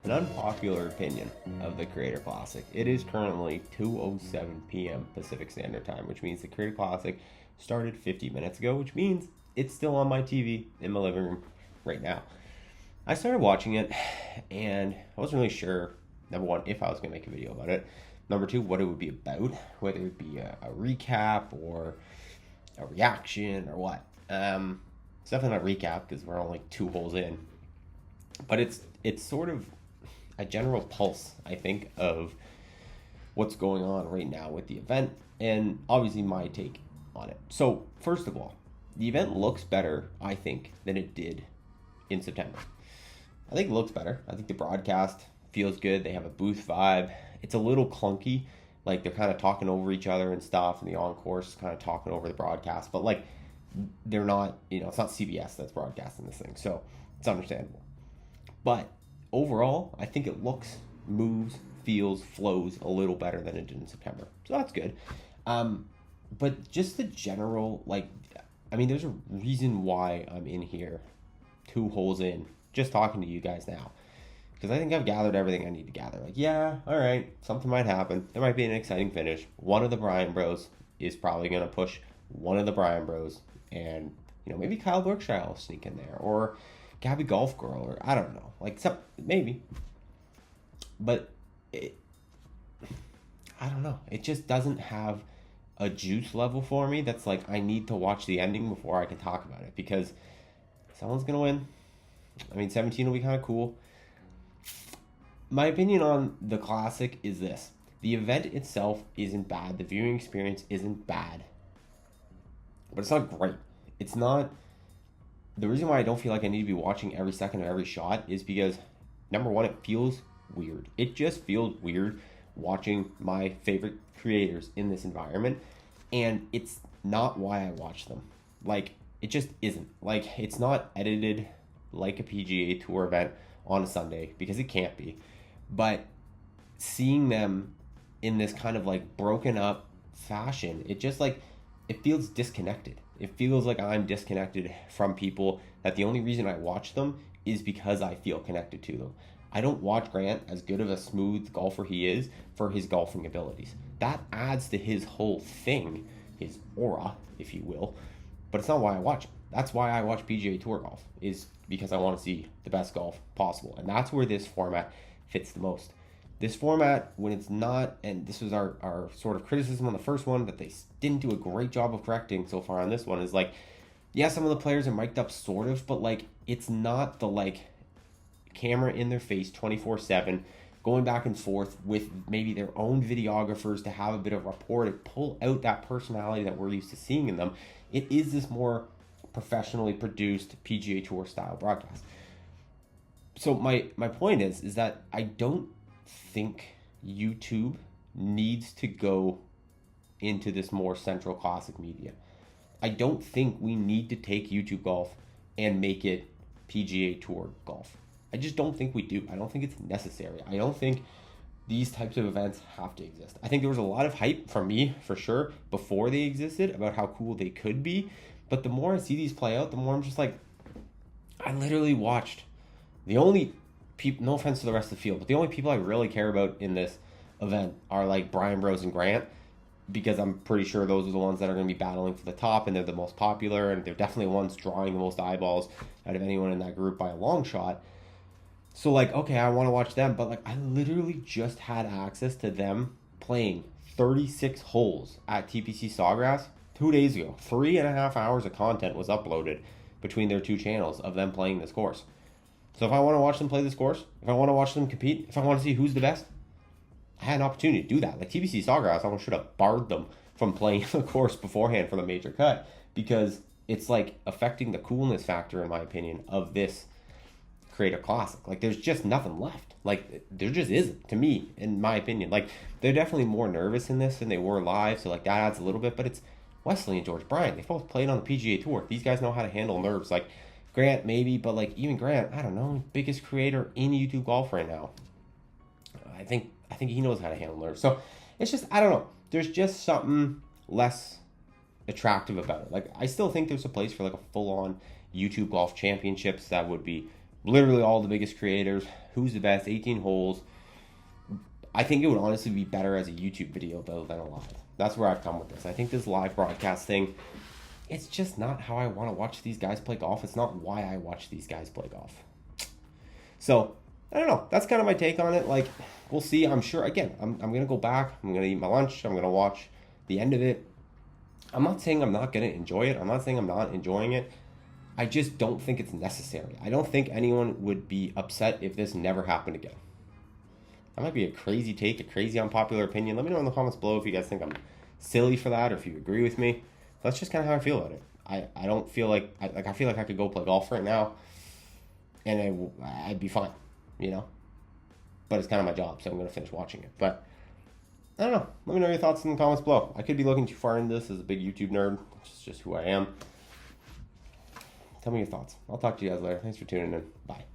an unpopular opinion of the Creator Classic. It is currently 2:07 p.m. Pacific Standard Time, which means the Creator Classic started 50 minutes ago, which means it's still on my TV in my living room right now. I started watching it, and I wasn't really sure, number one, if I was going to make a video about it. Number two, what it would be about, whether it would be a recap or a reaction or what. It's definitely not a recap because we're only 2 holes in. But it's sort of a general pulse, I think, of what's going on right now with the event, and obviously my take on it. So, first of all, the event looks better, I think, than it did in September. I think it looks better. I think the broadcast feels good. They have a booth vibe. It's a little clunky. Like, they're kind of talking over each other and stuff, and the on-course is kind of talking over the broadcast. But, like, they're not, it's not CBS that's broadcasting this thing. So, it's understandable. But overall, I think it looks, moves, feels, flows a little better than it did in September. So that's good. But just the general, there's a reason why I'm in here 2 holes in, just talking to you guys now. Because I think I've gathered everything I need to gather. All right, something might happen. There might be an exciting finish. One of the Bryan Bros is probably going to push one of the Bryan Bros. And, maybe Kyle Berkshire will sneak in there. Or Gabby Golf Girl, or I don't know, maybe, but I don't know. It just doesn't have a juice level for me. That's I need to watch the ending before I can talk about it because someone's gonna win. 17 will be kind of cool. My opinion on the Classic is this: the event itself isn't bad. The viewing experience isn't bad, but it's not great. It's not. The reason why I don't feel like I need to be watching every second of every shot is because, number one, it feels weird. It just feels weird watching my favorite creators in this environment, and it's not why I watch them. It just isn't. It's not edited like a PGA Tour event on a Sunday, because it can't be. But seeing them in this kind of broken up fashion, it just it feels disconnected. It feels like I'm disconnected from people, that the only reason I watch them is because I feel connected to them. I don't watch Grant, as good of a smooth golfer he is, for his golfing abilities. That adds to his whole thing, his aura, if you will. But it's not why I watch him. That's why I watch PGA Tour golf, is because I want to see the best golf possible. And that's where this format fits the most. This format, when it's not, and this was our sort of criticism on the first one that they didn't do a great job of correcting so far on this one, is yeah, some of the players are mic'd up sort of, but it's not the camera in their face 24/7, going back and forth with maybe their own videographers to have a bit of rapport to pull out that personality that we're used to seeing in them. It is this more professionally produced PGA Tour style broadcast. So my point is that I don't think YouTube needs to go into this more central Classic media. I don't think we need to take YouTube golf and make it PGA Tour golf. I just don't think we do. I don't think it's necessary. I don't think these types of events have to exist. I think there was a lot of hype from me, for sure, before they existed about how cool they could be. But the more I see these play out, the more I'm just I literally watched the only people, no offense to the rest of the field, but the only people I really care about in this event are Bryan Bros and Grant, because I'm pretty sure those are the ones that are going to be battling for the top, and they're the most popular, and they're definitely the ones drawing the most eyeballs out of anyone in that group by a long shot. So okay, I want to watch them, but I literally just had access to them playing 36 holes at TPC Sawgrass 2 days ago. 3.5 hours of content was uploaded between their two channels of them playing this course. So if I want to watch them play this course, if I want to watch them compete, if I want to see who's the best, I had an opportunity to do that. TPC Sawgrass, I should have barred them from playing the course beforehand for the major cut, because it's affecting the coolness factor, in my opinion, of this Creator Classic. There's just nothing left. There just isn't, to me, in my opinion. They're definitely more nervous in this than they were live, so that adds a little bit, but it's Wesley and George Bryan. They both played on the PGA Tour. These guys know how to handle nerves. Grant, maybe, but even Grant, I don't know, biggest creator in YouTube golf right now. I think he knows how to handle nerves. So it's just, I don't know. There's just something less attractive about it. I still think there's a place for a full-on YouTube golf championships that would be literally all the biggest creators. Who's the best? 18 holes. I think it would honestly be better as a YouTube video though than a live. That's where I've come with this. I think this live broadcast thing, it's just not how I want to watch these guys play golf. It's not why I watch these guys play golf. So, I don't know. That's kind of my take on it. Like, we'll see. I'm sure, again, I'm going to go back. I'm going to eat my lunch. I'm going to watch the end of it. I'm not saying I'm not going to enjoy it. I'm not saying I'm not enjoying it. I just don't think it's necessary. I don't think anyone would be upset if this never happened again. That might be a crazy take, a crazy unpopular opinion. Let me know in the comments below if you guys think I'm silly for that or if you agree with me. That's just kind of how I feel about it. I don't feel like I feel like I could go play golf right now and I'd be fine, you know? But it's kind of my job, so I'm going to finish watching it. But I don't know. Let me know your thoughts in the comments below. I could be looking too far into this as a big YouTube nerd. It's just who I am. Tell me your thoughts. I'll talk to you guys later. Thanks for tuning in. Bye.